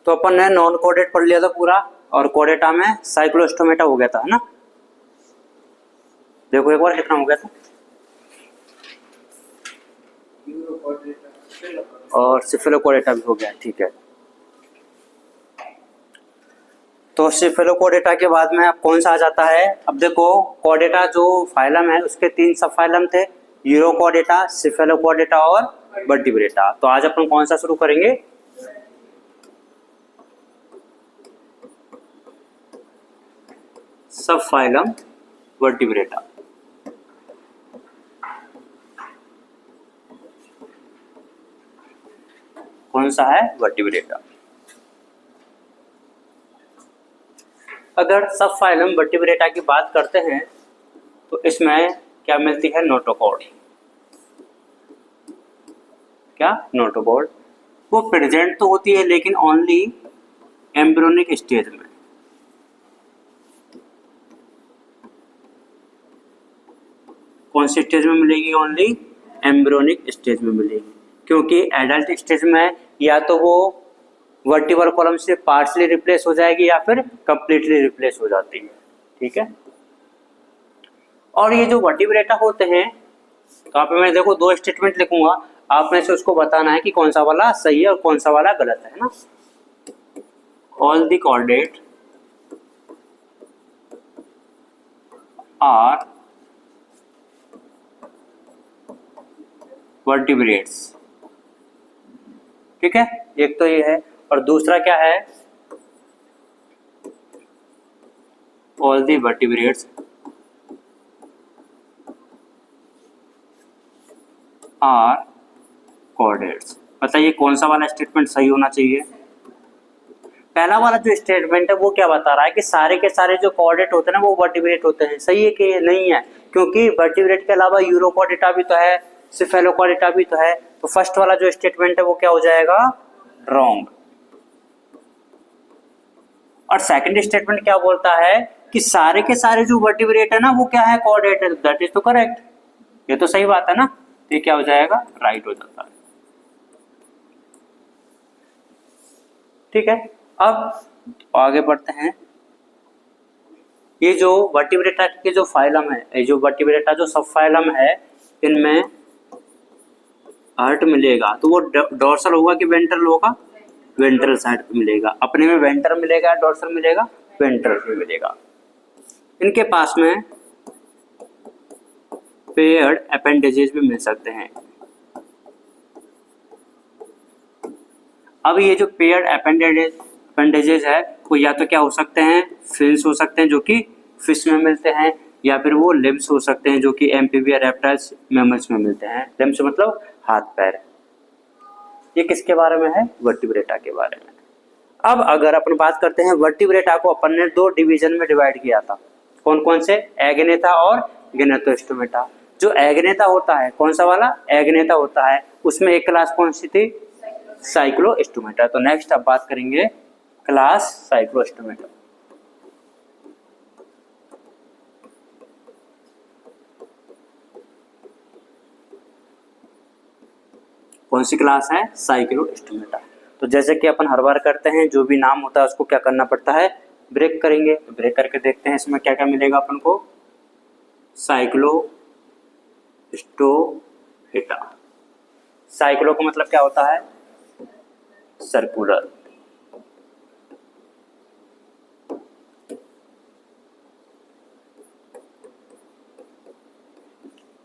तो अपन ने non caudate पढ़ लिया था पूरा, और कोडेटा में साइक्लोस्टोमेटा हो गया था, है ना। देखो एक बार कितना हो गया था, और सिफेलोकोडेटा भी हो गया, ठीक है। तो सिफेलोकोडेटा के बाद में अब कौन सा आ जाता है, अब देखो कोडेटा जो फाइलम है उसके 3 सब फाइलम थे, यूरोकोडेटा, सिफेलोकोडेटा और वर्टिब्रेटा। तो आज अपन कौन सा शुरू करेंगे, सब फाइलम वर्टिब्रेटा। कौन सा है, वर्टिब्रेटा। अगर सब फाइलम वर्टिब्रेटा की बात करते हैं तो इसमें क्या मिलती है, नोटोकॉर्ड। क्या, नोटोकॉर्ड। वो प्रेजेंट तो होती है लेकिन ओनली एम्ब्रियोनिक स्टेज में। कौन सी स्टेज में मिलेगी, ओनली एम्ब्रियोनिक स्टेज में मिलेगी, क्योंकि एडल्ट स्टेज में या तो वो वर्टिब्रल कॉलम से पार्शली रिप्लेस हो जाएगी या फिर कंप्लीटली रिप्लेस हो जाती है, ठीक है। और ये जो वर्टिब्रेटा होते हैं, तो आप मैं देखो 2 स्टेटमेंट लिखूंगा, आप में से उसको बताना है कि कौन सा वाला सही है और कौन सा वाला गलत है ना। ऑल द कोऑर्डिनेट आर वर्टिब्रेट्स, ठीक है, एक तो ये है। और दूसरा क्या है, all the vertebrates are chordates. बताइए कौन सा वाला स्टेटमेंट सही होना चाहिए। पहला वाला जो स्टेटमेंट है वो क्या बता रहा है कि सारे के सारे जो कोऑर्डिनेट होते हैं ना वो वर्टिब्रेट होते हैं, सही है कि नहीं है, क्योंकि वर्टिब्रेट के अलावा यूरोकोऑर्डिनेटा भी तो है, सिफेलोकोऑर्डिनेटा भी तो है। तो फर्स्ट वाला जो स्टेटमेंट है वो क्या हो जाएगा, रॉन्ग। और सेकंड स्टेटमेंट क्या बोलता है कि सारे के सारे जो वर्टिब्रेट है ना वो क्या है, कोऑर्डिनेट है, दैट इज तो करेक्ट। ये तो सही बात है ना, ये क्या हो जाएगा, राइट हो जाता है, ठीक है। अब आगे बढ़ते हैं। ये जो वर्टिब्रेटा के जो फाइलम है, ये जो वर्टिब्रेटा जो सब फाइलम है, इनमें हार्ट मिलेगा तो वो डोर्सल होगा कि वेंट्रल होगा, वेंट्रल साइड पे मिलेगा। अपने में वेंट्रल मिलेगा, डोर्सल मिलेगा, वेंट्रल पे मिलेगा। इनके पास में पेयर्ड अपेंडेजेस भी मिल सकते हैं। अब ये जो पेयर्ड अपेंडेजेस है वो या तो क्या हो सकते हैं, फिन्स हो सकते हैं जो कि फिश में मिलते हैं, या फिर वो लिम्स हो सकते हैं जो कि एम्फीबिया, रेप्टाइल्स, मैमल्स में मिलते हैं। लिम्स मतलब हाथ पैर। ये किसके बारे में है, वर्टिब्रेटा के बारे में। अब अगर अपन बात करते हैं, वर्टिब्रेटा को अपन ने 2 डिवीजन में डिवाइड किया था। कौन कौन से, एगनेटा और गैनाथोस्टोमेटा। जो एगनेटा होता है, कौन सा वाला, एगनेटा होता है, उसमें एक क्लास कौन सी थी, साइक्लोस्टोमेटा। तो नेक्स्ट अब बात करेंगे क्लास साइक्लोस्टोमेटा। कौन सी क्लास है, साइक्लोस्टोमेटा। तो जैसे कि अपन हर बार करते हैं, जो भी नाम होता है उसको क्या करना पड़ता है, ब्रेक करेंगे। तो ब्रेक करके देखते हैं इसमें क्या क्या मिलेगा अपन को। साइक्लोस्टोमेटा, साइक्लो का मतलब क्या होता है, सर्कुलर।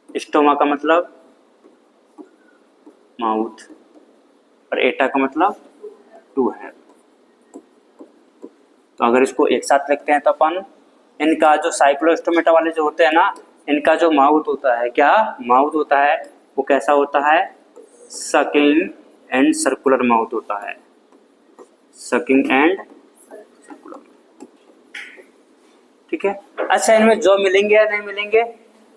स्टोमा का मतलब माउथ, और एटा का मतलब टू है। तो अगर इसको एक साथ लिखते हैं तो अपन, इनका जो साइक्लोस्टोमेटा वाले जो होते हैं ना, इनका जो माउथ होता है, क्या माउथ होता है, वो कैसा होता है, सकिंग एंड सर्कुलर माउथ होता है, सकिंग एंड सर्कुलर, ठीक है। अच्छा, इनमें जो मिलेंगे या नहीं मिलेंगे,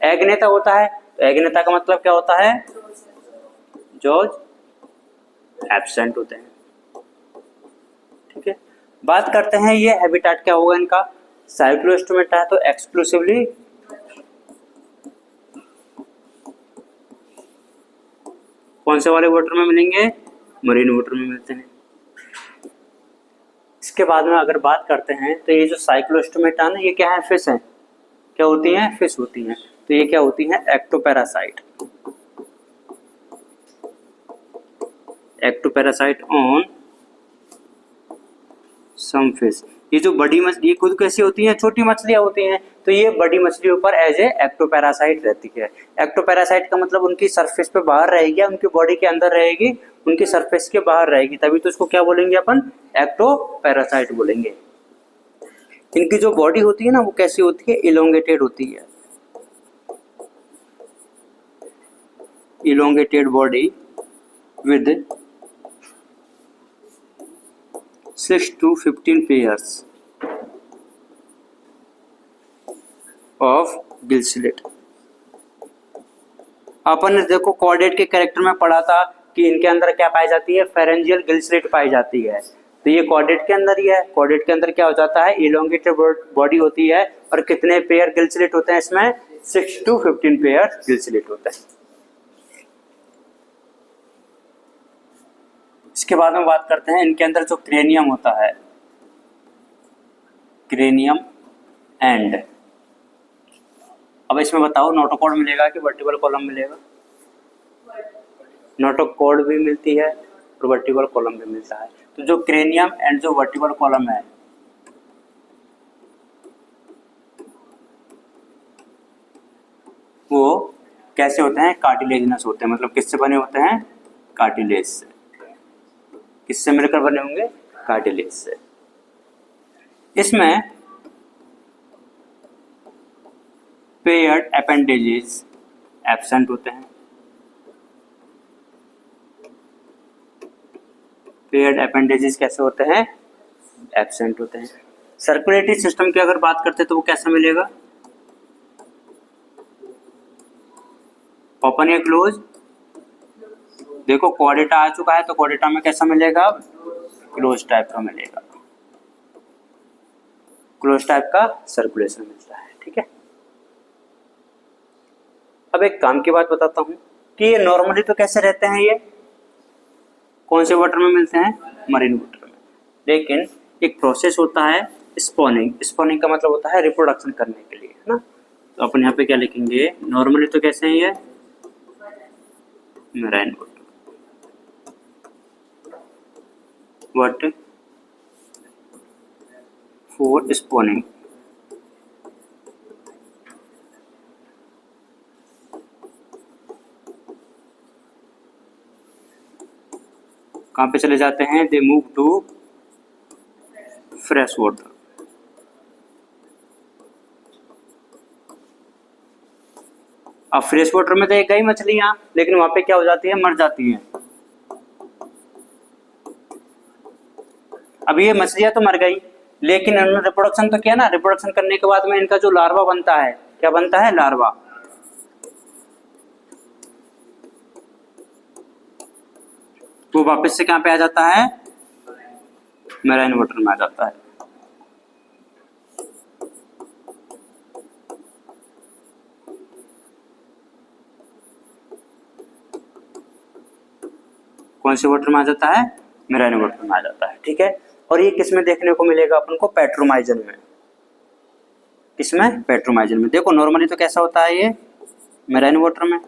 एगनेटा होता है, तो एगनेटा का मतलब क्या होता है, जो एब्सेंट होते हैं, ठीक है। बात करते हैं ये हैबिटेट क्या होगा इनका, साइक्लोस्टोमेटा है तो एक्सक्लूसिवली कौन से वाले वाटर में मिलेंगे, मरीन वाटर में मिलते हैं। इसके बाद में अगर बात करते हैं तो ये जो साइक्लोस्टोमेटा है ये क्या है, फिश है, क्या होती हैं, फिश होती हैं। तो ये क्या होती हैं, ectoparasite. Ectoparasite on some fish. ये जो बड़ी मछली, ये खुद कैसी होती हैं, छोटी मछलियां होती हैं, तो ये बड़ी मछलियों पर एज ए एक्टोपैरासाइट रहती है। एक्टोपैरासाइट का मतलब उनकी सरफेस पे बाहर रहेगी, उनकी बॉडी के अंदर रहेगी, उनकी सरफेस के बाहर रहेगी, तभी तो उसको क्या बोलेंगे अपन, एक्टोपैरासाइट बोलेंगे। इनकी जो बॉडी होती है ना वो कैसी होती है, इलोंगेटेड होती है, elongated body with 6 to 15 pairs of gill slit। अपन ने देखो कॉर्डेट के कैरेक्टर में पढ़ा था कि इनके अंदर क्या पाई जाती है, फेरेंजियल गिल स्लिट पाई जाती है। तो ये कॉर्डेट के अंदर ही है। कॉर्डेट के अंदर क्या हो जाता है, इलोंगेटेड बॉडी होती है, और कितने पेयर गिल स्लिट होते हैं इसमें, 6 to 15 पेयर गिल स्लिट होते हैं। इसके बाद में बात करते हैं इनके अंदर जो क्रेनियम होता है, क्रेनियम एंड, अब इसमें बताओ नोटोकॉर्ड मिलेगा कि वर्टिबल कॉलम मिलेगा, नोटोकॉर्ड भी मिलती है और वर्टिबल कॉलम भी मिलता है। तो जो क्रेनियम एंड जो वर्टिबल कॉलम है वो कैसे होते हैं, कार्टिलेजिनस होते हैं, मतलब किससे बने होते हैं, कार्टिलेज से। किससे मिलकर बने होंगे, कार्टिलेज से। इसमें पेयर्ड अपेंडेजेस एब्सेंट होते हैं, पेयर्ड अपेंडेजेस कैसे होते हैं, एब्सेंट होते हैं। सर्कुलेटरी सिस्टम की अगर बात करते हैं तो वो कैसा मिलेगा, ओपन या क्लोज। देखो कॉर्डेटा आ चुका है तो कॉर्डेटा में कैसा मिलेगा, क्लोज टाइप का मिलेगा, क्लोज टाइप का सर्कुलेशन मिलता है। ठीक है, अब एक काम की बात बताता हूं कि ये नॉर्मली तो कैसे रहते हैं, ये कौन से वाटर में मिलते हैं, मरीन वाटर में। लेकिन एक प्रोसेस होता है स्पॉनिंग, स्पॉनिंग का मतलब होता है रिप्रोडक्शन करने के लिए, है ना। तो अपन यहाँ पे क्या लिखेंगे, नॉर्मली तो कैसे हैं ये, marine water, what for spawning। कहाँ पे चले जाते हैं, they move to fresh water. अब फ्रेश वाटर में तो एक गई मछलियां, लेकिन वहां पे क्या हो जाती है, मर जाती हैं। अब ये मछलियां तो मर गई, लेकिन इन्होंने रिप्रोडक्शन तो किया ना, रिप्रोडक्शन करने के बाद में इनका जो लार्वा बनता है, क्या बनता है, लार्वा। वो वापस से कहां पे आ जाता है, मैराइन वाटर में आ जाता है। कौन से वाटर में आ जाता है, मैराइन वाटर में आ जाता है। ठीक है, और ये किसमें देखने को मिलेगा अपन को, पेट्रोमाइजन में। किसमें, पेट्रोमाइजन में। देखो नॉर्मली तो कैसा होता है ये, मैराइन वाटर में।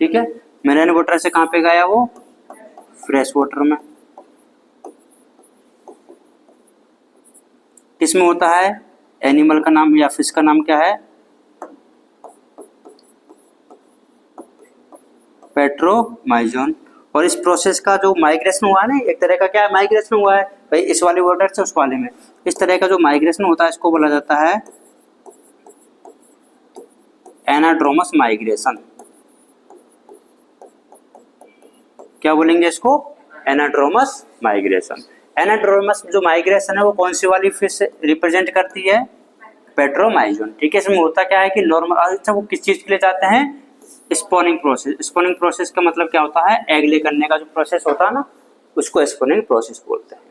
ठीक है, मैराइन वाटर से कहां पे गया वो, फ्रेश वाटर में। किसमें होता है, एनिमल का नाम या फिश का नाम क्या है, पेट्रोमाइजन। और इस प्रोसेस का जो माइग्रेशन हुआ है ना, एक तरह का क्या माइग्रेशन हुआ है भाई, इस वाले वाटर से उस वाले में, इस तरह का जो माइग्रेशन होता है इसको बोला जाता है एनाड्रोमस माइग्रेशन। क्या बोलेंगे इसको, एनाड्रोमस माइग्रेशन। एनाड्रोमस जो माइग्रेशन है वो कौन सी वाली फिश रिप्रेजेंट करती है, पेट्रोमाइजन। ठीक है, इसमें होता क्या है कि नॉर्मल, अच्छा वो किस चीज के लिए जाते हैं, स्पॉनिंग प्रोसेस। स्पॉनिंग प्रोसेस का मतलब क्या होता है, एग ले करने का जो प्रोसेस होता है ना, उसको स्पॉनिंग प्रोसेस बोलते हैं।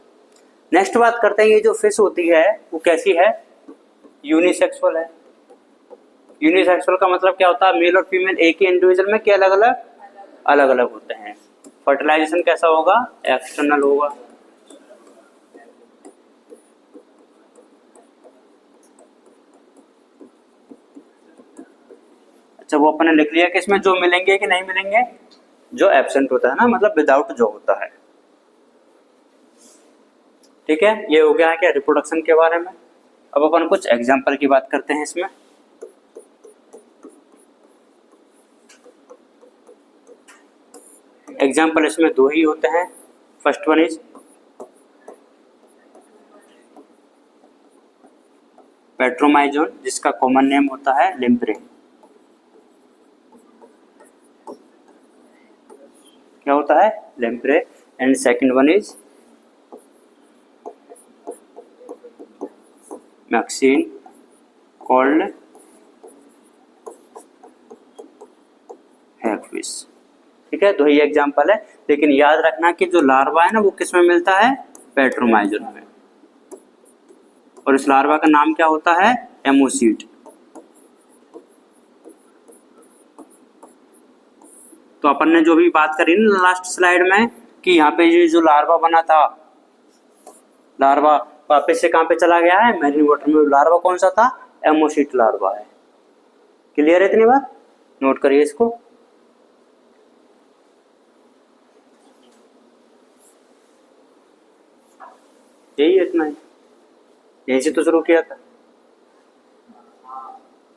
नेक्स्ट बात करते हैं, ये जो फिश होती है वो कैसी है, यूनिसेक्सुअल है। यूनिसेक्सुअल का मतलब क्या होता है, मेल और फीमेल एक ही इंडिविजुअल में क्या अलग अलग होते हैं। फर्टिलाइजेशन कैसा होगा, एक्सटर्नल होगा। अच्छा वो अपने लिख लिया कि इसमें जो मिलेंगे कि नहीं मिलेंगे, जो एब्सेंट होता है ना, मतलब विदाउट जो होता है। ठीक है, ये हो गया है क्या रिप्रोडक्शन के बारे में। अब अपन कुछ एग्जाम्पल की बात करते हैं इसमें। एग्जाम्पल इसमें दो ही होते हैं। फर्स्ट वन इज पेट्रोमाइजोन, जिसका कॉमन नेम होता है लिम्प्रे। क्या होता है, lamprey. And second one is myxine called hagfish. ठीक है, दो ही एग्जाम्पल है, लेकिन याद रखना कि जो लार्वा है ना वो किस में मिलता है, पेट्रोमाइजोन में। और इस लार्वा का नाम क्या होता है, एमोसीट। तो अपन ने जो भी बात करी ना लास्ट स्लाइड में कि यहाँ पे ये जो लार्वा बना था, लार्वा वापस से कहाँ पे चला गया है, मैरीन वाटर में। लार्वा कौन सा था, एमोसीट लार्वा है। क्लियर है इतनी बात, नोट करिए इसको। यही है, इतना ही, यहीं से तो शुरू किया था,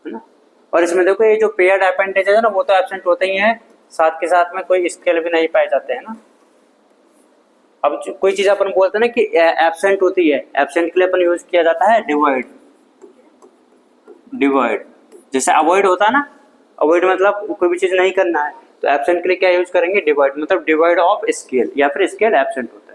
है ना। और इसमें देखो ये जो पेयर्ड अपेंडेज है ना वो तो एब्सेंट होते ही हैं, साथ के साथ में कोई स्केल भी नहीं पाए जाते हैं ना। अब कोई चीज अपन बोलते हैं ना कि एब्सेंट होती है, एब्सेंट के लिए अपन यूज किया जाता है डिवॉइड। डिवॉइड जैसे अवॉइड होता है ना, अवॉइड मतलब कोई भी चीज नहीं करना है, तो एब्सेंट के लिए क्या यूज करेंगे, डिवॉइड, मतलब डिवॉइड ऑफ स्केल, या फिर स्केल एब्सेंट होता है।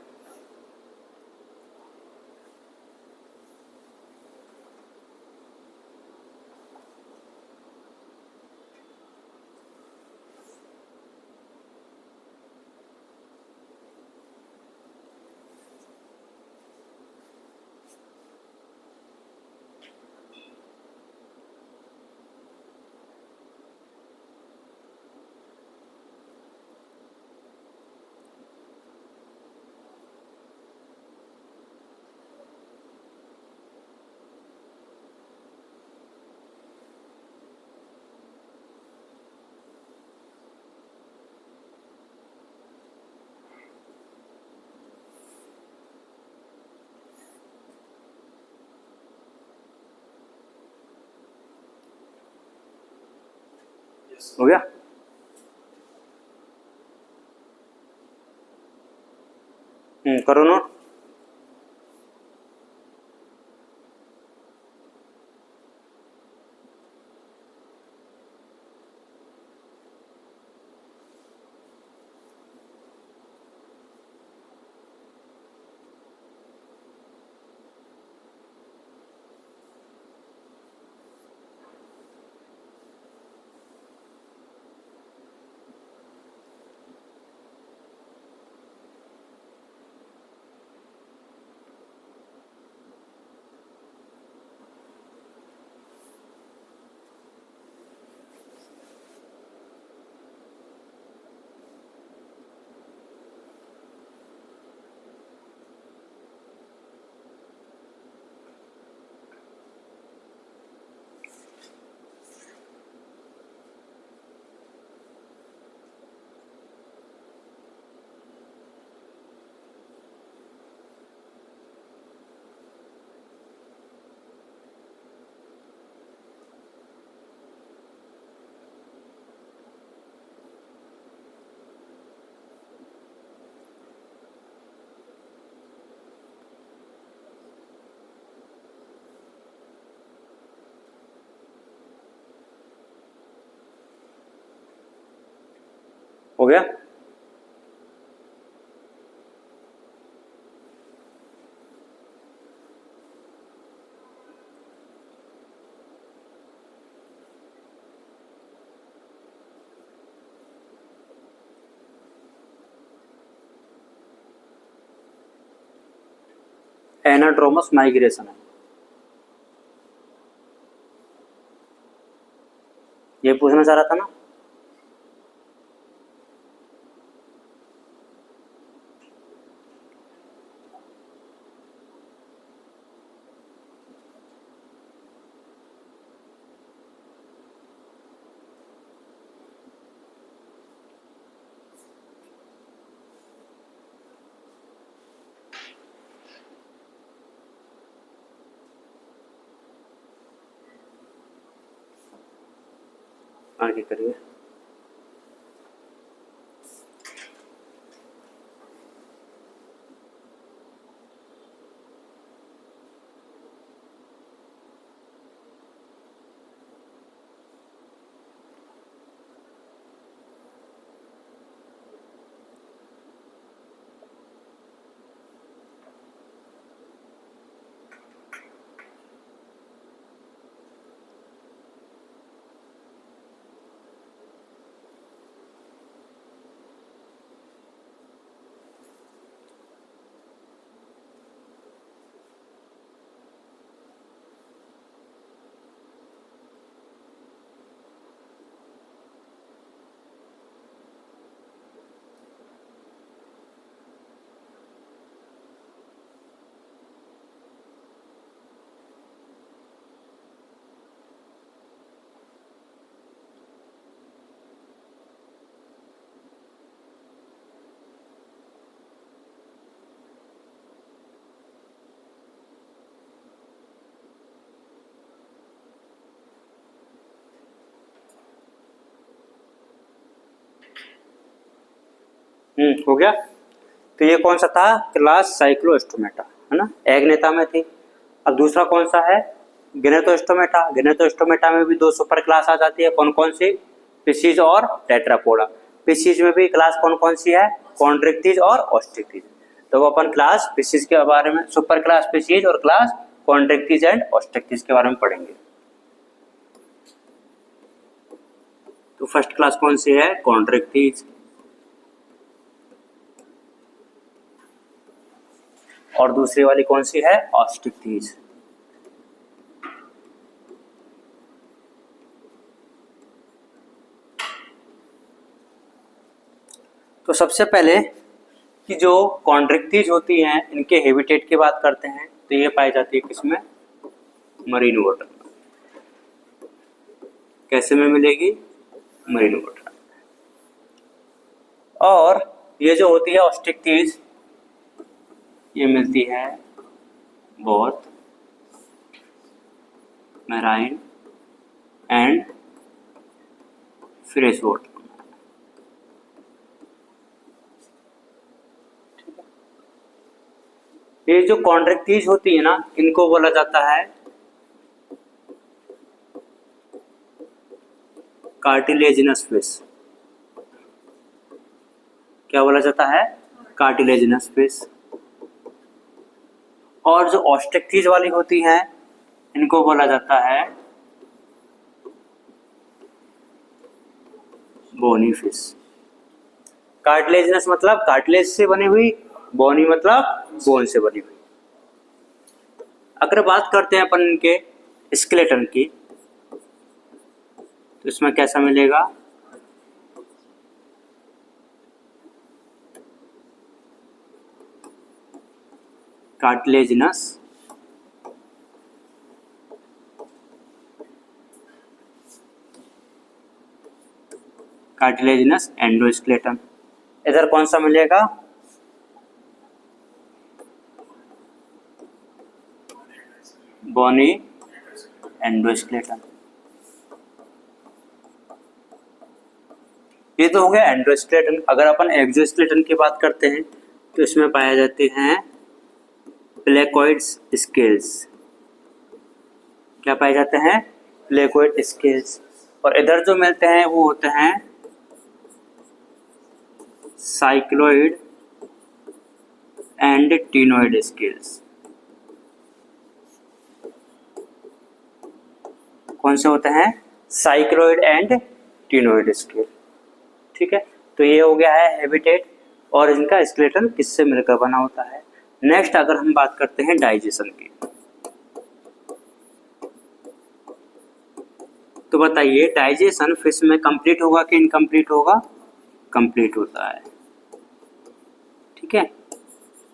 हो गया। करो नोट। हो गया। एनाड्रोमस माइग्रेशन है, ये पूछना चाह रहा था ना। आगे करिए। हो गया। तो ये कौन सा था? क्लास साइक्लोस्टोमेटा, है ना, एग्नेता में थी। अब दूसरा कौन सा है? गिनेटोस्टोमेटा। गिनेटोस्टोमेटा में भी दो सुपर क्लास आ जाती है। कौन कौन सी? पिसीज और टेट्रापोडा। पिसीज में भी क्लास कौन कौन सी है? कॉन्ड्रिक्टीज और ऑस्ट्रिक्टीज। तो वो अपन क्लास पिसीज के बारे में, सुपर क्लास पिसीज और क्लास कॉन्ड्रिक्टीज एंड ऑस्ट्रिक्टीज के बारे में पढ़ेंगे। तो फर्स्ट क्लास कौन सी है? कॉन्ड्रिक्टीज। और दूसरी वाली कौन सी है? ऑस्ट्रिक्टीज। तो सबसे पहले कि जो कॉन्ड्रिक्टीज होती हैं, इनके हैबिटेट की बात करते हैं। तो ये पाई जाती है किसमें? Marine water. कैसे में मिलेगी? Marine water. और ये जो होती है ऑस्ट्रिक्टीज, ये मिलती है both marine and fresh water. ये जो कॉन्ड्रिक्टीज होती है ना, इनको बोला जाता है कार्टिलेजिनस फिश। क्या बोला जाता है? Cartilaginous fish. और जो ऑस्ट्रिक्टीज वाली होती हैं, इनको बोला जाता है बोनी फिश। कार्टिलेजिनस मतलब कार्टिलेज से बनी हुई, बोनी मतलब बोन से बनी हुई। अगर बात करते हैं अपन इनके स्केलेटन की, तो इसमें कैसा मिलेगा? Cartilaginous cartilaginous endoskeleton. इधर कौन सा मिलेगा? Bony endoskeleton. ये तो हो गया एंडोस्केलेटन। अगर अपन एक्सोस्केलेटन की बात करते हैं, तो इसमें पाए जाते हैं प्लेकोइड्स स्केल्स। क्या पाए जाते हैं? Placoid scales. और इधर जो मिलते हैं वो होते हैं साइक्लोइड एंड टिनोइड स्केल्स। कौन से होते हैं? Cycloid and ctenoid scale. ठीक है, तो ये हो गया है हैबिटेट और इनका स्केलेटन किससे मिलकर बना होता है। नेक्स्ट अगर हम बात करते हैं डाइजेशन की, तो बताइए डाइजेशन फिश में कंप्लीट होगा कि इनकम्प्लीट होगा? कंप्लीट होता है। ठीक है,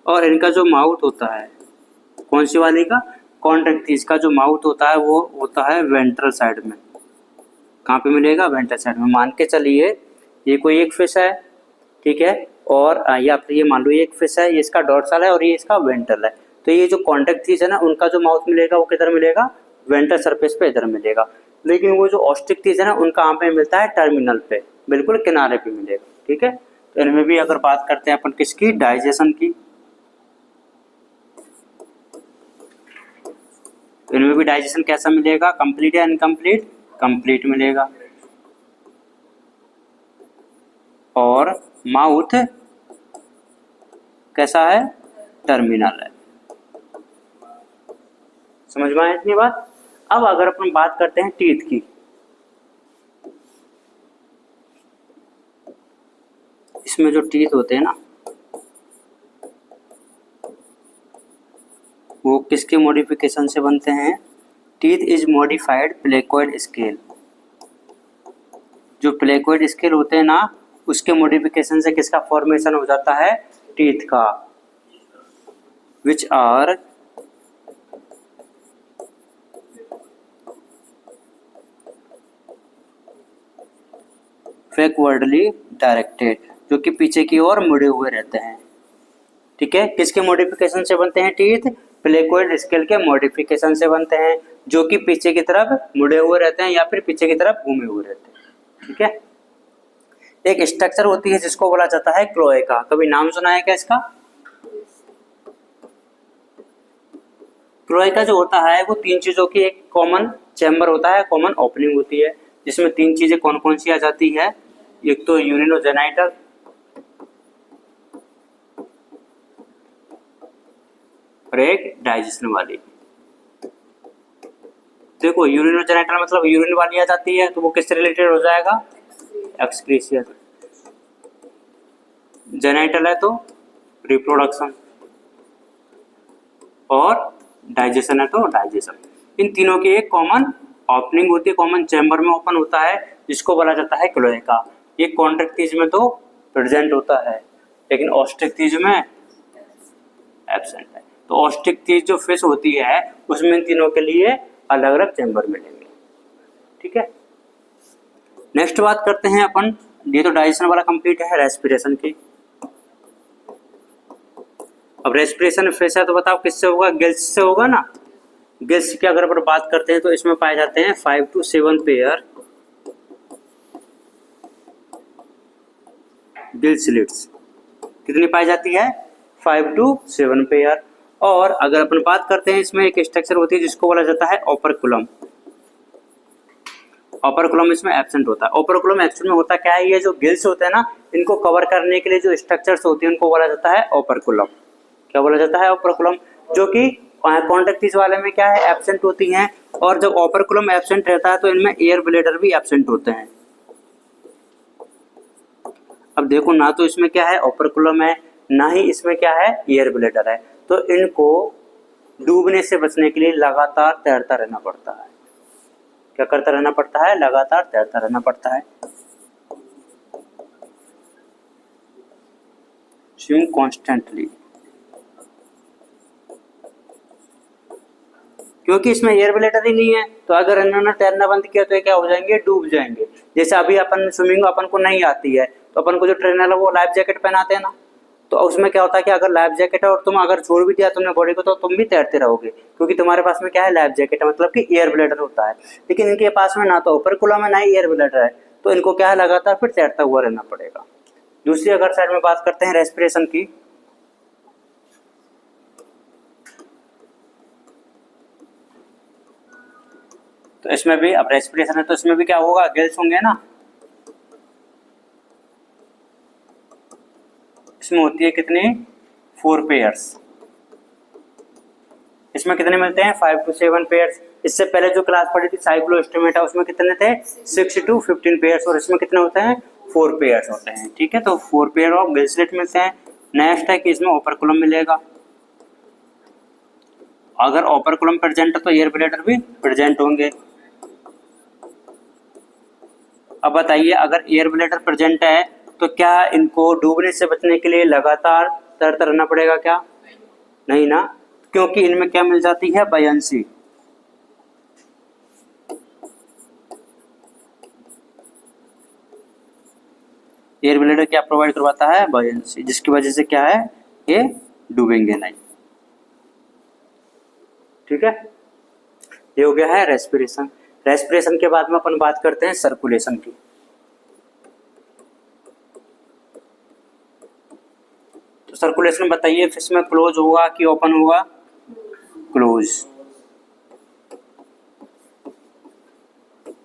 और इनका जो माउथ होता है, कौन सी वाली का? कॉन्ड्रिक्टीज का जो माउथ होता है वो होता है वेंट्रल साइड में। कहाँ पे मिलेगा? वेंट्रल साइड में। मान के चलिए ये कोई एक फिश है, ठीक है, और या फिर ये मान लो ये एक फिश है, ये इसका डोर्सल है और ये इसका वेंट्रल है। तो ये जो कॉन्ड्रिक्टीज है ना, उनका जो माउथ मिलेगा वो किधर मिलेगा? वेंट्रल सरफेस पे इधर मिलेगा। लेकिन वो जो ऑस्टिक टीथ है ना उनका कहाँ पे मिलता है, टर्मिनल पे, बिल्कुल किनारे पे मिलेगा। ठीक है, तो इनमें भी अगर बात करते हैं अपन किसकी, डाइजेशन की, तो इनमें भी डाइजेशन कैसा मिलेगा, कंप्लीट या इनकम्प्लीट, कंप्लीट मिलेगा। और माउथ कैसा है, टर्मिनल है। समझ में आया इतनी बात। अब अगर अपन बात करते हैं टीथ की, इसमें जो टीथ होते हैं ना वो किसके मॉडिफिकेशन से बनते हैं, teeth is modified placoid scale. जो प्लेकोइड स्केल होते हैं ना उसके मॉडिफिकेशन से किसका फॉर्मेशन हो जाता है, टीथ का, विच आर बैकवर्डली डायरेक्टेड, जो कि पीछे की ओर मुड़े हुए रहते हैं। ठीक है, किसके मॉडिफिकेशन से बनते हैं टीथ, प्लेकोइड स्केल के मॉडिफिकेशन से बनते हैं, जो कि पीछे की तरफ मुड़े हुए रहते हैं या फिर पीछे की तरफ घूमे हुए रहते हैं। ठीक है, एक स्ट्रक्चर होती है जिसको बोला जाता है क्लोएका, कभी नाम सुना है क्या इसका। क्लोएका जो होता है वो तीन चीजों की एक कॉमन चैम्बर होता है, कॉमन ओपनिंग होती है, जिसमें तीन चीजें कौन कौन सी आ जाती है, एक तो यूरिनोजेनाइटल, और एक डाइजेशन वाली। देखो यूरिनोजेनाइटल मतलब यूरिन वाली आ जाती है, तो वो किससे रिलेटेड हो जाएगा, एक्सक्रीशिया। जेनाइटल है तो रिप्रोडक्शन, और डाइजेशन है तो डाइजेशन। इन तीनों की एक कॉमन ओपनिंग होती है, कॉमन चैम्बर में ओपन होता है, जिसको बोला जाता है क्लोएका। ये कॉन्ट्रैक्टिज में तो प्रेजेंट होता है लेकिन ऑस्ट्रिक्टिज में एब्सेंट है। तो ऑस्ट्रिक्टिज जो फिश होती है उसमें इन तीनों के लिए अलग अलग चैम्बर मिलेंगे। ठीक है, नेक्स्ट बात करते हैं अपन, ये तो डाइजेशन वाला कंप्लीट है, रेस्पिरेशन की। अब रेस्पिरेशन फेस है तो बताओ किससे होगा, गिल्स से होगा ना। गिल्स की अगर अपन बात करते हैं तो इसमें पाए जाते हैं 5 to 7 पेयर गिल स्लिट्स। कितनी पाई जाती है, 5 to 7 पेयर। और अगर अपन बात करते हैं इसमें एक स्ट्रक्चर होती है जिसको बोला जाता है ओपरकुलम। ओपरकुलम इसमें एब्सेंट होता है। ओपरकुलम एक्चुअल में होता क्या है, ये जो गिल्स होते हैं ना इनको कवर करने के लिए जो स्ट्रक्चर्स होती है उनको बोला जाता है ओपरकुलम। क्या बोला जाता है, ओपरकुलम, जो कि कॉन्ट्रैक्टिस वाले में क्या है, एब्सेंट होती हैं। और जब ओपरकुलम एब्सेंट रहता है तो इनमें एयर ब्लैडर भी एब्सेंट होते हैं। अब देखो ना तो इसमें क्या है, ओपरकुलम है, ना ही इसमें क्या है, एयर ब्लैडर है। तो इनको डूबने से बचने के लिए लगातार तैरता रहना पड़ता है। क्या करता रहना पड़ता है, लगातार तैरता रहना पड़ता है। स्विम कॉन्स्टेंटली, क्योंकि इसमें एयर ब्लैडर ही नहीं है, तो अगर इन्होंने तैरना बंद किया तो ये क्या हो जाएंगे, डूब जाएंगे। जैसे अभी अपन स्विमिंग अपन को नहीं आती है तो अपन को जो ट्रेनर है वो लाइफ जैकेट पहनाते हैं ना, तो उसमें क्या होता है कि अगर लाइफ जैकेट है और तुम अगर छोड़ भी दिया तुमने बॉडी को तो तुम भी तैरते रहोगे, क्योंकि तुम्हारे पास में क्या है, लाइफ जैकेट है, मतलब कि एयर ब्लैडर होता है। लेकिन इनके पास में ना तो ओपरकुलम है ना ही एयर ब्लैडर है, तो इनको क्या है, लगातार फिर तैरता हुआ रहना पड़ेगा। दूसरी अगर साइड में बात करते हैं रेस्पिरेशन की, तो इसमें भी अब रेस्पिरेशन है तो इसमें भी क्या होगा, गिल्स होंगे ना। इसमें होती है कितनी, 4 पेयर्स। इसमें कितने मिलते हैं, 5 to 7 पेयर्स। इससे पहले जो क्लास पढ़ी थी साइक्लोस्टोमेटा उसमें कितने थे, 6 to 15 पेयर्स, और इसमें कितने होते हैं, 4 पेयर्स होते हैं। ठीक है, तो 4 पेयर ऑफ गिल स्लिट मिलते हैं। नेक्स्ट है कि इसमें ओपरकुलम मिलेगा। अगर ओपरकुलम प्रेजेंट है तो एयर ब्लैडर भी प्रेजेंट होंगे। अब बताइए अगर एयर ब्लैडर प्रेजेंट है तो क्या इनको डूबने से बचने के लिए लगातार तैरता रहना पड़ेगा क्या, नहीं ना, क्योंकि इनमें क्या मिल जाती है, बयांसी। एयर ब्लैडर क्या प्रोवाइड करवाता है, बयांसी, जिसकी वजह से क्या है, ये डूबेंगे नहीं। ठीक है, ये हो गया है रेस्पिरेशन। रेस्पिरेशन के बाद में अपन बात करते हैं सर्कुलेशन की। तो सर्कुलेशन बताइए, फिश में क्लोज होगा कि ओपन होगा? क्लोज।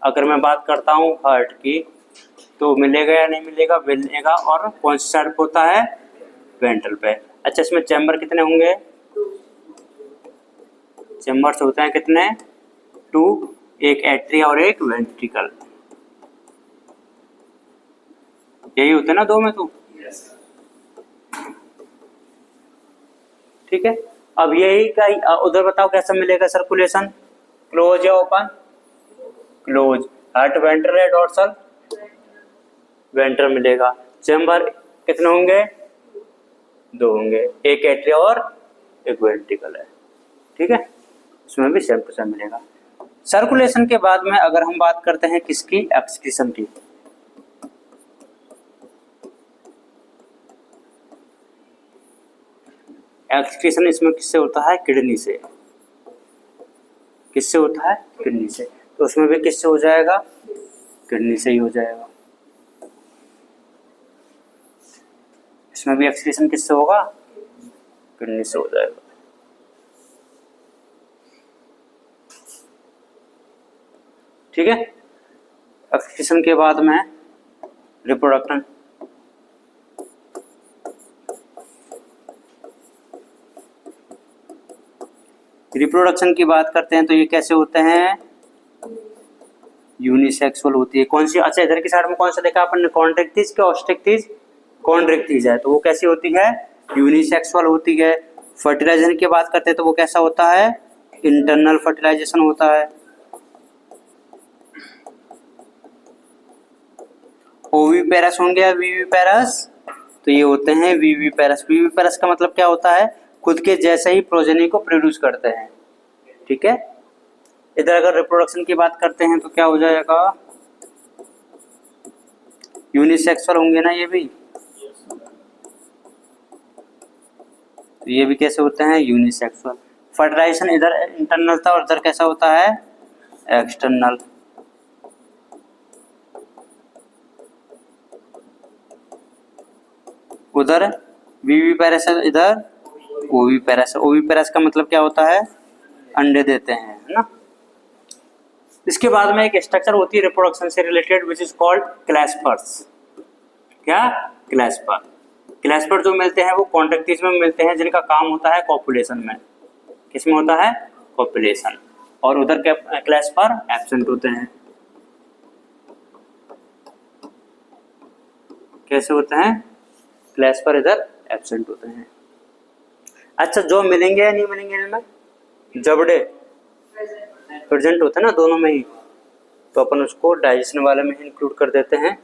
अगर मैं बात करता हूँ हार्ट की, तो मिलेगा या नहीं मिलेगा? मिलेगा। और कौन सी साइड पे होता है? वेंट्रल पे। अच्छा, इसमें चैम्बर कितने होंगे? चैम्बर्स होते हैं कितने? 2, एक एट्रिया और एक वेंट्रिकल। यही होते हैं ना दो में तो? ठीक है। अब यही का उधर बताओ कैसा मिलेगा सर्कुलेशन? क्लोज या ओपन? क्लोज। हार्ट वेंट्रल है, डोर्सल वेंट्रल मिलेगा। चैम्बर कितने होंगे? 2 होंगे, एक एट्रिया और एक वेंट्रिकल है। ठीक है, इसमें भी सेम टू सेम मिलेगा। सर्कुलेशन के बाद में अगर हम बात करते हैं किसकी? एक्सक्रीशन की। एक्सक्रीशन इसमें किससे होता है? किडनी से। किससे होता है? किडनी से। तो उसमें भी किससे हो जाएगा? किडनी से ही हो जाएगा। इसमें भी एक्सक्रीशन किससे होगा? किडनी से हो जाएगा। ठीक है। एक्सक्रीशन के बाद में रिप्रोडक्शन। रिप्रोडक्शन की बात करते हैं तो ये कैसे होते हैं? यूनिसेक्सुअल होती है। कौन सी? अच्छा, इधर की साइड में कौन सा देखा अपन ने? कॉन्ट्रैक्टिस क्या ऑस्ट्रिक्टिस? कॉन्ट्रैक्टिस है, तो वो कैसी होती है? यूनिसेक्सुअल होती है। फर्टिलाइजेशन की बात करते हैं तो वो कैसा होता है? इंटरनल फर्टिलाइजेशन होता है। ओविपेरस होंगे या वीवीपेरस? तो ये होते हैं वीवीपेरस। वीवीपेरस का मतलब क्या होता है? खुद के जैसे ही प्रोजेनी को प्रोड्यूस करते हैं। ठीक है। इधर अगर रिप्रोडक्शन की बात करते हैं तो क्या हो जाएगा? यूनिसेक्सुअल होंगे ना ये भी। तो ये भी कैसे होते हैं? यूनिसेक्सुअल। फर्टिलाइजेशन इधर इंटरनल था और इधर कैसा होता है? एक्सटर्नल। उधर वीवीपेरस, इधर ओविपेरस। ओविपेरस का मतलब क्या होता है? अंडे देते हैं, है ना। इसके बाद में एक स्ट्रक्चर होती है रिप्रोडक्शन से रिलेटेड विच इज कॉल्ड क्लैस्पर्स। क्या? क्लैस्पर। क्लैस्पर जो मिलते हैं वो कॉन्ट्रैक्टिस में मिलते हैं, जिनका काम होता है कॉपुलेशन में। किसमें होता है? कॉपुलेशन। और उधर क्लैस्पर एब्सेंट होते हैं। कैसे होते हैं? क्लैस्पर इधर एब्सेंट होते हैं। अच्छा, जो मिलेंगे या नहीं मिलेंगे इनमें? जबड़े प्रेजेंट होते हैं ना दोनों में ही, तो अपन उसको डाइजेशन वाले में इंक्लूड कर देते हैं।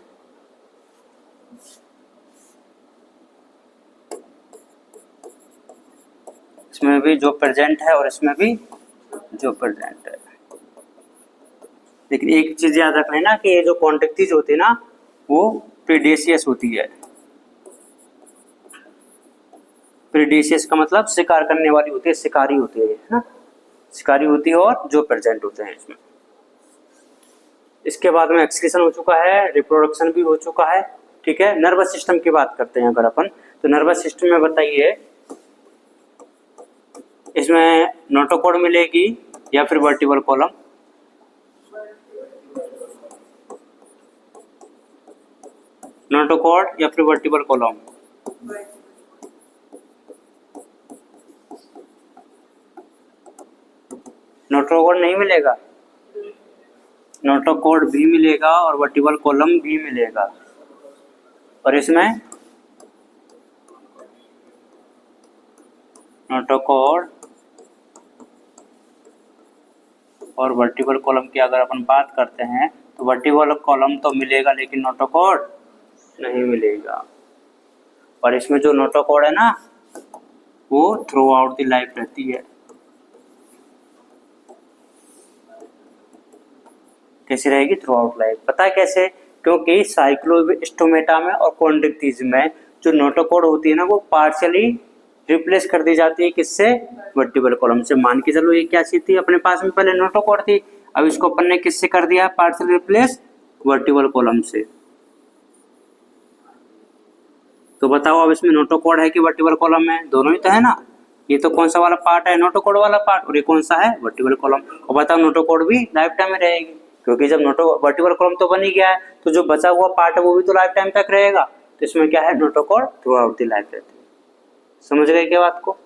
इसमें भी जो प्रेजेंट है और इसमें भी जो प्रेजेंट है। लेकिन एक चीज याद रखना है ना कि ये जो कॉन्ट्रैक्टिस होती है ना वो प्रीडेशियस होती है। प्रीडेशियस का मतलब शिकार करने वाली होती है, शिकारी होती है ना, शिकारी होती है और जो प्रेजेंट होते हैं इसमें। इसके बाद में एक्सक्रीशन हो चुका है, रिप्रोडक्शन भी हो चुका है। ठीक है। नर्वस सिस्टम की बात करते हैं अगर अपन, तो नर्वस सिस्टम में बताइए इसमें नोटोकॉर्ड मिलेगी या फिर वर्टिबल कॉलम? नोटोकॉर्ड या फिर वर्टिबल कॉलम? नोटोकॉर्ड नहीं मिलेगा, नोटोकॉर्ड भी मिलेगा और वर्टिबल कॉलम भी मिलेगा। और इसमें नोटोकॉर्ड और वर्टिबल कॉलम की अगर अपन बात करते हैं तो वर्टिबल कॉलम तो मिलेगा लेकिन नोटोकॉर्ड नहीं मिलेगा। और इसमें जो नोटोकॉर्ड है ना वो थ्रू आउट द लाइफ रहती है। कैसी रहेगी? Through out life. पता है कैसे? क्योंकि साइक्लोस्टोमेटा में और कॉन्ड्रिक्टिस में जो नोटोकॉर्ड होती है ना वो पार्शियली रिप्लेस कर दी जाती है। किससे? वर्टिबल कॉलम से। मान के चलो ये क्या चीज थी, अपने पास में पहले नोटोकॉर्ड थी, अब इसको अपन ने किससे कर दिया पार्शियल रिप्लेस, वर्टिकल कॉलम से। तो बताओ अब इसमें नोटोकॉड है कि वर्टिकल कॉलम है, दोनों ही तो है ना। ये तो कौन सा वाला पार्ट है, नोटोकॉड वाला पार्ट, और ये कौन सा है, वर्टिकल कॉलम। और बताओ नोटोकॉड भी लाइफ टाइम में रहेगी, क्योंकि जब वर्टिकल कॉलम तो बन ही गया है, तो जो बचा हुआ पार्ट है वो भी तो लाइफ टाइम तक रहेगा। तो इसमें क्या है, notochord through out the life रहती है। समझ गए क्या बात को।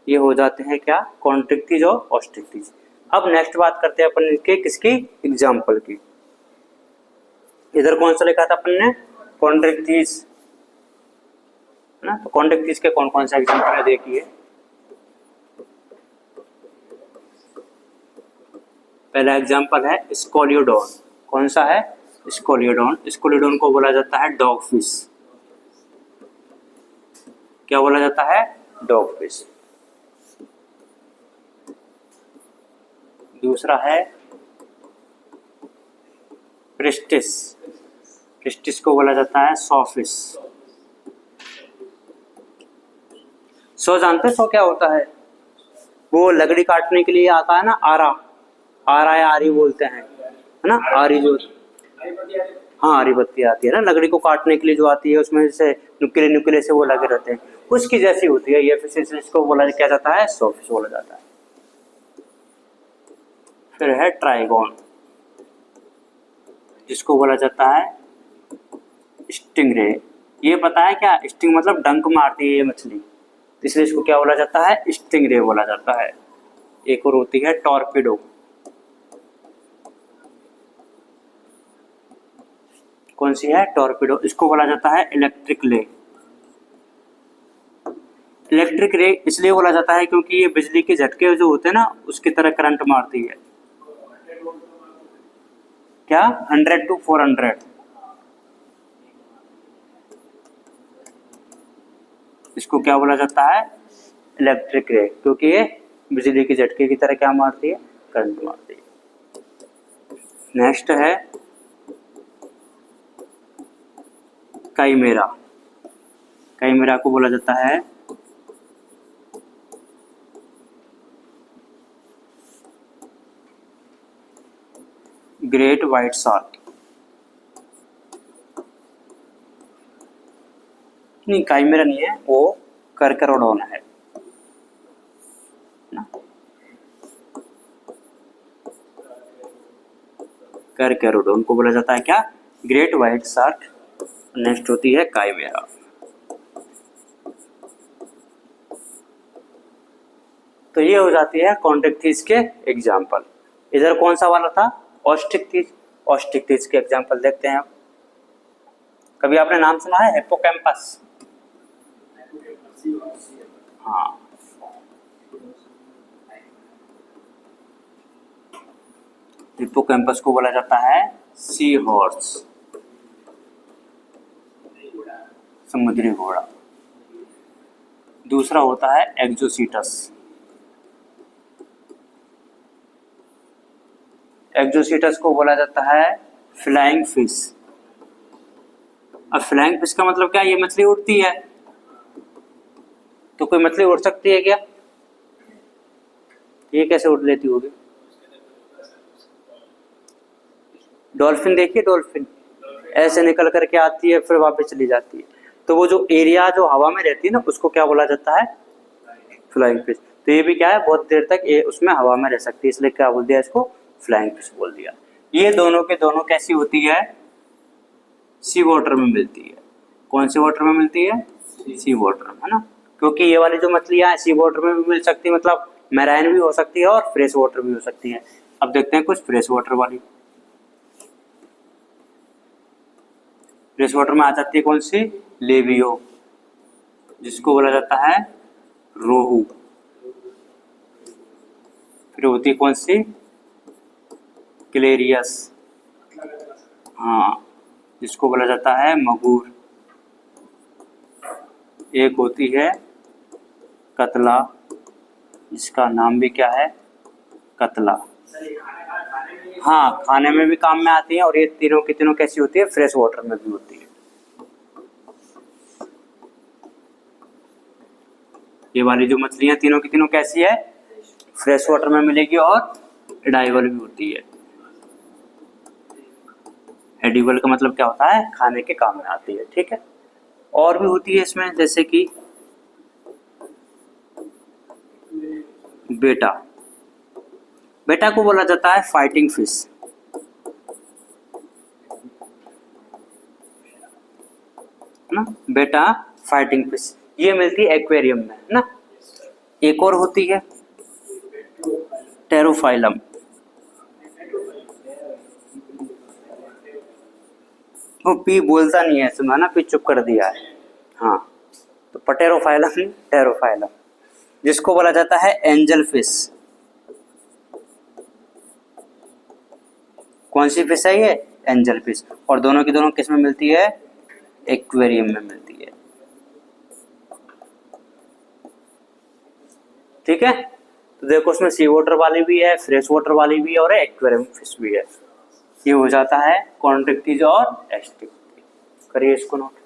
ये हो जाते हैं क्या, कॉन्ट्रिक्टीज और ऑस्ट्रिक्टीज। अब नेक्स्ट बात करते हैं अपन इनके किसकी, एग्जाम्पल की। इधर कौन सा लिखा था अपन ने, कॉन्ट्रिक्टीज है ना। तो कॉन्ट्रिक्टीज के कौन कौन से एग्जाम्पल है देखिए। पहला एग्जाम्पल है स्कोलियोडॉन। कौन सा है, स्कोलियोडॉन। स्कोलियोडॉन को बोला जाता है डॉग फिश। क्या बोला जाता है, डॉग फिश। दूसरा है क्रिस्टिस। क्रिस्टिस को बोला जाता है सॉफिश। सो जानते हैं सो क्या होता है, वो लकड़ी काटने के लिए आता है ना, आरा, आरा या आरी बोलते हैं, है ना। आरी जो, हाँ आरी बत्ती आती है ना लकड़ी को काटने के लिए जो आती है, उसमें से नुकीले नुकीले से वो लगे रहते हैं, उसकी जैसी होती है ये फिश। इसको बोला क्या जाता है, सॉफिश बोला जाता है। फिर है ट्राइगोन, जिसको बोला जाता है स्टिंगरे। ये पता है क्या, स्टिंग मतलब डंक मारती है ये मछली, इसलिए इसको क्या बोला जाता है, स्टिंगरे बोला जाता है। एक और होती है टॉर्पिडो। कौन सी है, टॉर्पिडो। इसको बोला जाता है इलेक्ट्रिक रे। इलेक्ट्रिक रे इसलिए बोला जाता है क्योंकि ये बिजली के झटके जो होते हैं ना, उसकी तरह करंट मारती है। क्या, 100 to 400। इसको क्या बोला जाता है, इलेक्ट्रिक रे, क्योंकि ये बिजली के झटके की तरह क्या मारती है, करंट मारती है। नेक्स्ट है काइमेरा। काइमेरा को बोला जाता है ग्रेट व्हाइट शार्क। नहीं काइमेरा नहीं है, वो करकरोडोन है ना, करकरोडोन को बोला जाता है क्या, ग्रेट व्हाइट शार्क। नेक्स्ट होती है काइमेरा। तो ये हो जाती है कॉन्ट्रिक्टीज के एग्जाम्पल। इधर कौन सा वाला था, ऑस्ट्रिक्टीज। ऑस्ट्रिक्टीज के एग्जाम्पल देखते हैं। कभी आपने नाम सुना है हिप्पोकैम्पस, हाँ। हिप्पोकैम्पस को बोला जाता है सी हॉर्स, समुद्री घोड़ा। दूसरा होता है एक्जोसीटस। एक्जोसीटस को बोला जाता है फ्लाइंग फिश। अब फ्लाइंग फिश का मतलब क्या, ये मछली उड़ती है, तो कोई मछली उड़ सकती है क्या, ये कैसे उड़ लेती होगी। डॉल्फिन देखिए, डॉल्फिन ऐसे निकल करके आती है फिर वापस चली जाती है। तो वो जो एरिया जो हवा में रहती है ना, उसको क्या बोला जाता है, फ्लाइंग फिश। तो ये भी क्या है, बहुत देर तक ये उसमें हवा में रह सकती है, इसलिए क्या बोल दिया इसको, फ्लाइंग फिश बोल दिया। ये दोनों के दोनों कैसी होती है, सी वाटर में मिलती है। कौन से वाटर में मिलती है, सी वाटर में, है ना। क्योंकि ये वाली जो मछलियां सी वाटर में भी मिल सकती है, मतलब मैराइन भी हो सकती है और फ्रेश वाटर भी हो सकती है। अब देखते हैं कुछ फ्रेश वाटर वाली। फ्रेश वाटर में आ जाती है कौन सी, लेबियो, जिसको बोला जाता है रोहू। फिर होती है कौन सी, क्लेरियस, हाँ, जिसको बोला जाता है मगूर। एक होती है कतला, जिसका नाम भी क्या है, कतला। हाँ, खाने में भी काम में आती है, और ये तीनों की तीनों कैसी होती है, फ्रेश वाटर में भी होती है। ये वाली जो मछलियां तीनों की तीनों कैसी है, फ्रेश वाटर में मिलेगी और एडाइबल भी होती है। एडिबल का मतलब क्या होता है, खाने के काम में आती है, ठीक है। और भी होती है इसमें, जैसे कि बेटा, बेटा को बोला जाता है फाइटिंग फिश, है ना, बेटा फाइटिंग फिश, ये मिलती है एक्वेरियम में, है ना। एक और होती है टेरोफाइलम, वो पी बोलता नहीं है इसमें, ना पी चुप कर दिया है, हाँ। तो पटेरोफाइलम, टेरोफाइलम, जिसको बोला जाता है एंजल फिश। कौन सी फिश है ये, एंजल फिश। और दोनों की दोनों किस में मिलती है, एक्वेरियम में मिलती है, ठीक है। तो देखो उसमें सी वाटर वाली भी है, फ्रेश वाटर वाली भी है, और एक्वेरियम फिश भी है। ये हो जाता है कॉन्ट्रेक्टिज और एस्टिक्टिज। करिए इसको नोट।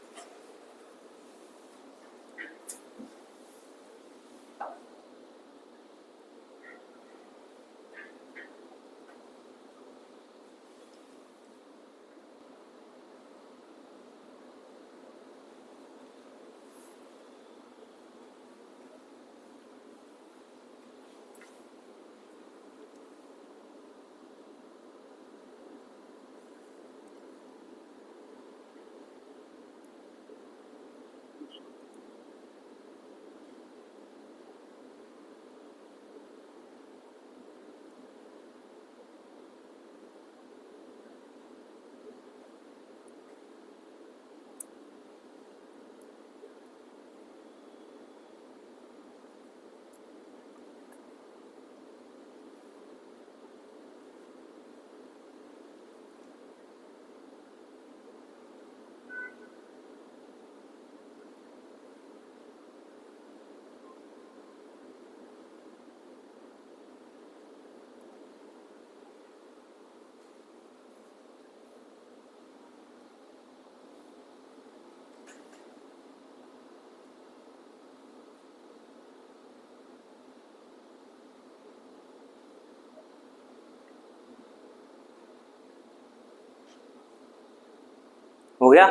हो गया।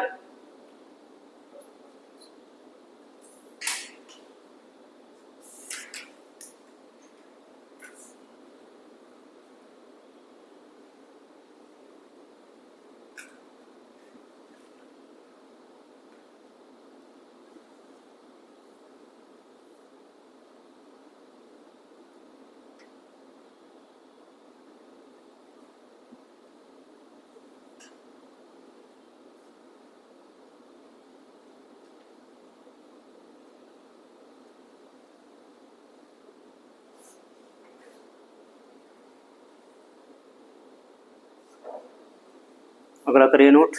अगला करिए नोट।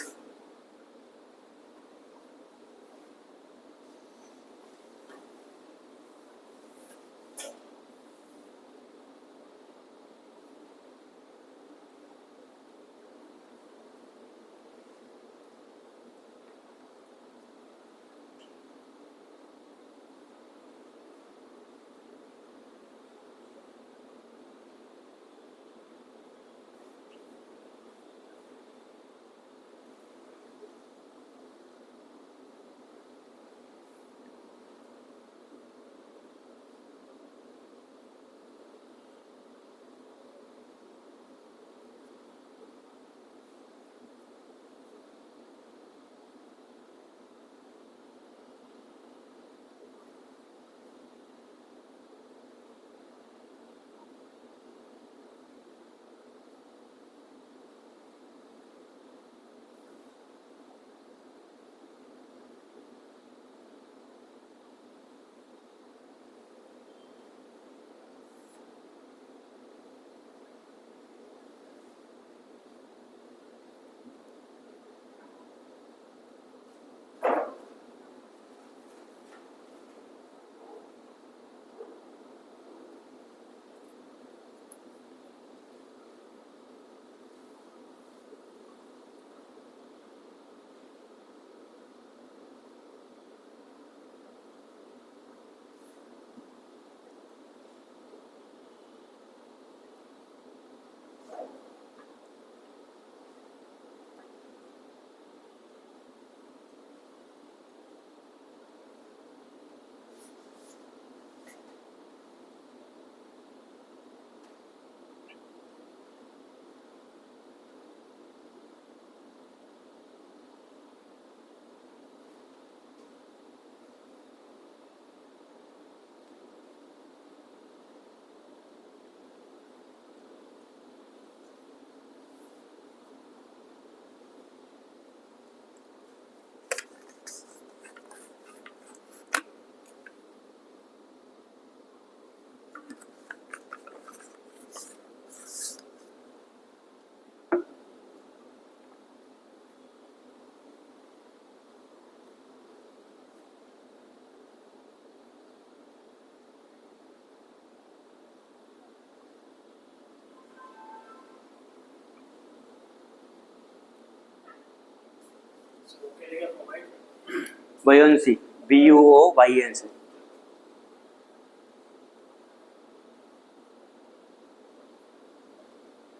Buoyancy, BUOYNC।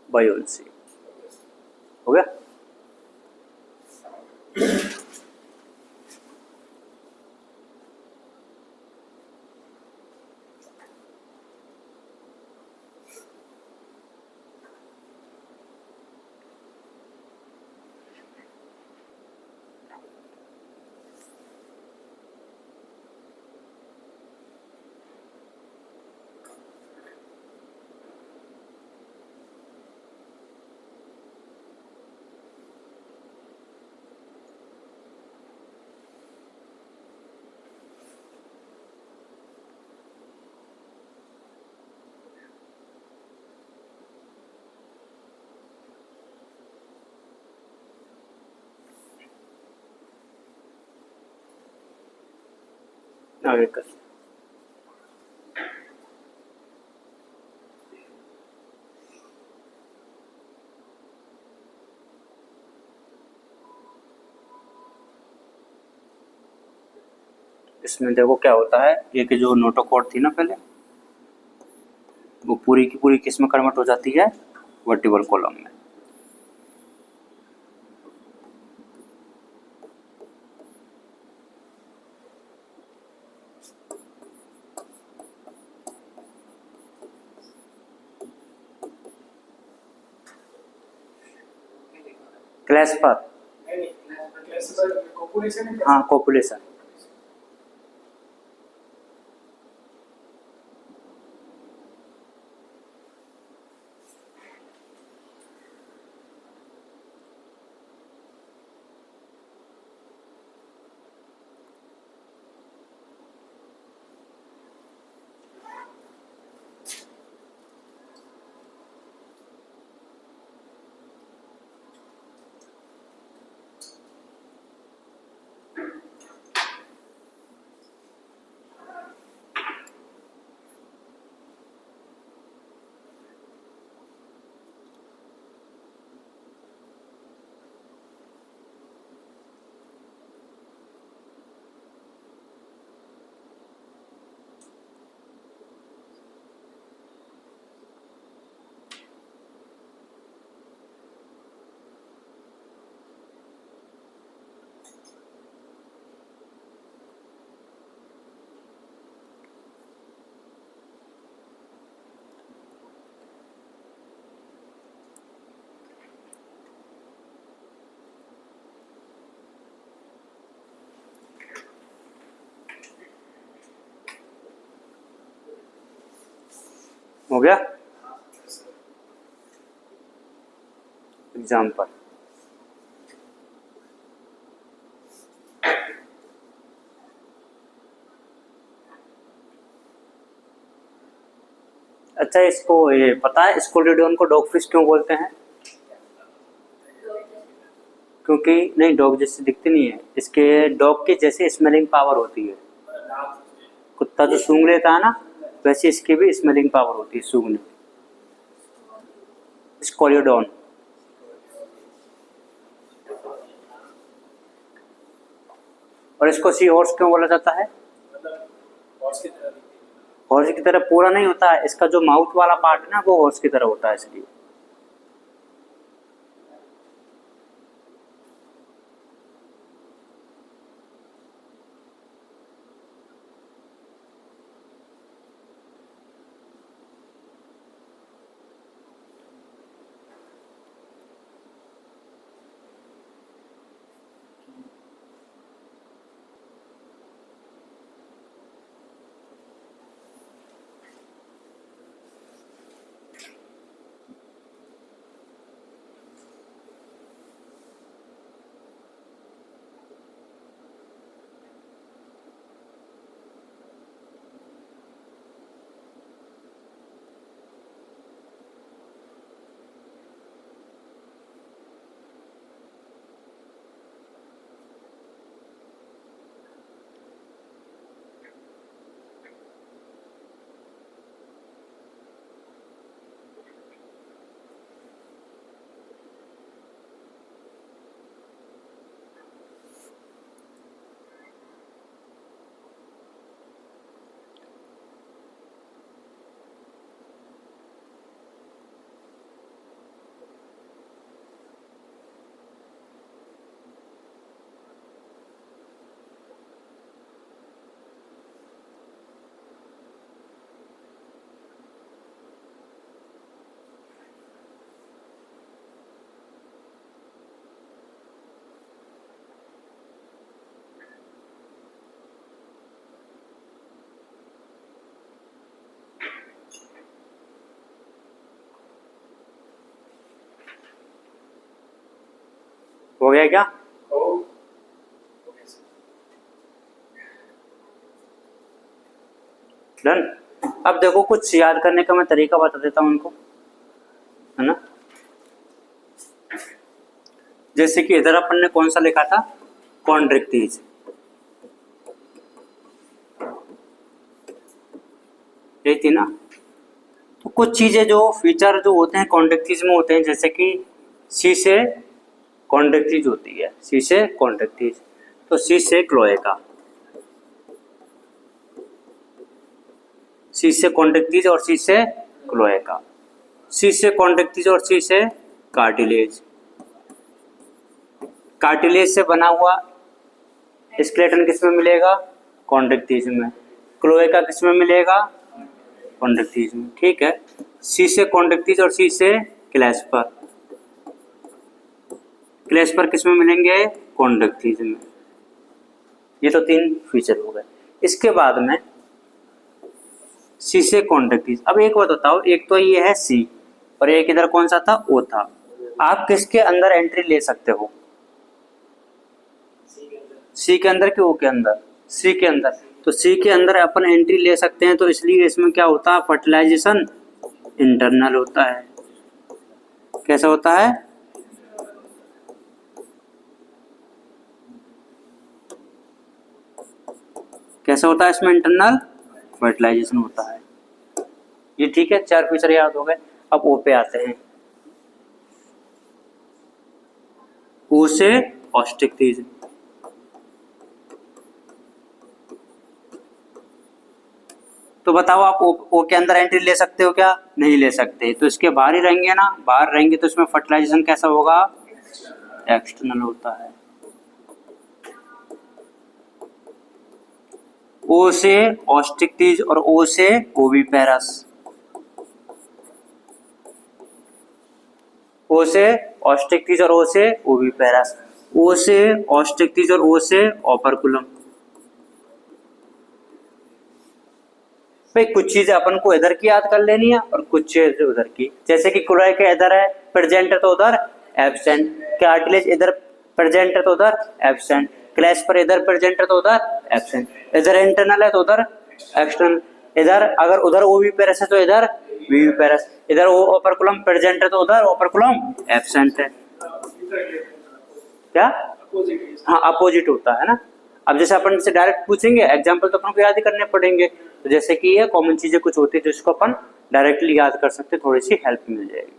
बायोन्सी हो गया। आगे कर। इसमें देखो क्या होता है, एक जो नोटोकॉर्ड थी ना पहले, वो पूरी की पूरी किस में कन्वर्ट हो जाती है, वर्टिबल कॉलम में। क्लैस्पर, हाँ कॉपुलेशन। हो गया। एग्जाम्पल, अच्छा इसको ये पता है स्कोलिडोन को डॉग फिश क्यों बोलते हैं? क्योंकि नहीं, डॉग जैसे दिखती नहीं है, इसके डॉग के जैसे स्मेलिंग पावर होती है। कुत्ता जो सूंघ लेता है ना, वैसे इसकी भी स्मेलिंग पावर होती है सूंघने। स्कोलिडोन। और इसको सी हॉर्स क्यों बोला जाता है? हॉर्स की तरह पूरा नहीं होता है, इसका जो माउथ वाला पार्ट है ना वो हॉर्स की तरह होता है इसलिए। हो गया क्या? डन। अब देखो कुछ याद करने का मैं तरीका बता देता हूं उनको, है ना। जैसे कि इधर अपन ने कौन सा लिखा था, कॉन्ड्रिक्टीज, यही थी ना। तो कुछ चीजें जो फीचर जो होते हैं कॉन्ड्रिक्टीज में होते हैं, जैसे कि सी से कॉन्ड्रिक्टीज होती है, सी से कॉन्ड्रिक्टीज, तो सी से क्लोएका, सी से कॉन्ड्रिक्टीज और सी से क्लोएका, सी से कॉन्ड्रिक्टीज और सी से कार्टिलेज, कार्टिलेज से बना हुआ स्केलेटन किसमें मिलेगा, कॉन्ड्रिक्टीज में, क्लोएका किसमें मिलेगा, कॉन्ड्रिक्टीज में, ठीक है। सी से कॉन्ड्रिक्टीज और सी से क्लैस्पर, क्लैस्पर किसमें मिलेंगे, कॉन्ड्रिक्टीज में। ये तो 3 फीचर हो गए। इसके बाद में सी से कॉन्ड्रिक्टीज। अब एक बात बताओ, एक तो ये है सी और एक इधर कौन सा था, ओ था। आप किसके अंदर एंट्री ले सकते हो, सी के अंदर कि ओ के अंदर, सी के अंदर। तो सी के अंदर अपन एंट्री ले सकते हैं, तो इसलिए इसमें क्या होता है, फर्टिलाइजेशन इंटरनल होता है। कैसा होता है, कैसा होता है, इसमें इंटरनल फर्टिलाइजेशन होता है। ये ठीक है, 4 फीचर याद हो गए। अब ओ पे आते हैं, ओ से ऑस्टिक्टीज। तो बताओ आप ओ के अंदर एंट्री ले सकते हो क्या, नहीं ले सकते। तो इसके बाहर ही रहेंगे ना, बाहर रहेंगे तो इसमें फर्टिलाइजेशन कैसा होगा, एक्सटर्नल होता है। ओ से ऑस्टिक्टीज और ओ से ओविपेरस, ओ से ऑस्टिक्टीज और ओ से ओविपेरस, ओ से ऑस्टिक्टीज और ओ से ओपर्कुलम। भाई कुछ चीजें अपन को इधर की याद कर लेनी है और कुछ चीजें उधर की, जैसे कि क्लोएका इधर है प्रेजेंट है तो उधर एब्सेंट, कार्टिलेज इधर प्रेजेंट है तो उधर एब्सेंट, क्लैस्पर इधर प्रेजेंट है तो उधर एब्सेंट, इधर इंटरनल है तो उधर एक्सटर्नल, इधर अगर उधर ओविपेरस है तो इधर विविपेरस, इधर ओपर्कुलम प्रेजेंट है तो उधर ओपर्कुलम एब्सेंट है। क्या, हाँ अपोजिट होता है ना। अब जैसे अपन से डायरेक्ट पूछेंगे एग्जाम्पल तो अपन को याद ही करने पड़ेंगे, तो जैसे कि ये कॉमन चीजें कुछ होती है जिसको अपन डायरेक्टली याद कर सकते, थोड़ी सी हेल्प मिल जाएगी।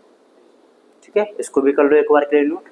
ठीक है, इसको भी कर लो एक बार के लिए नोट।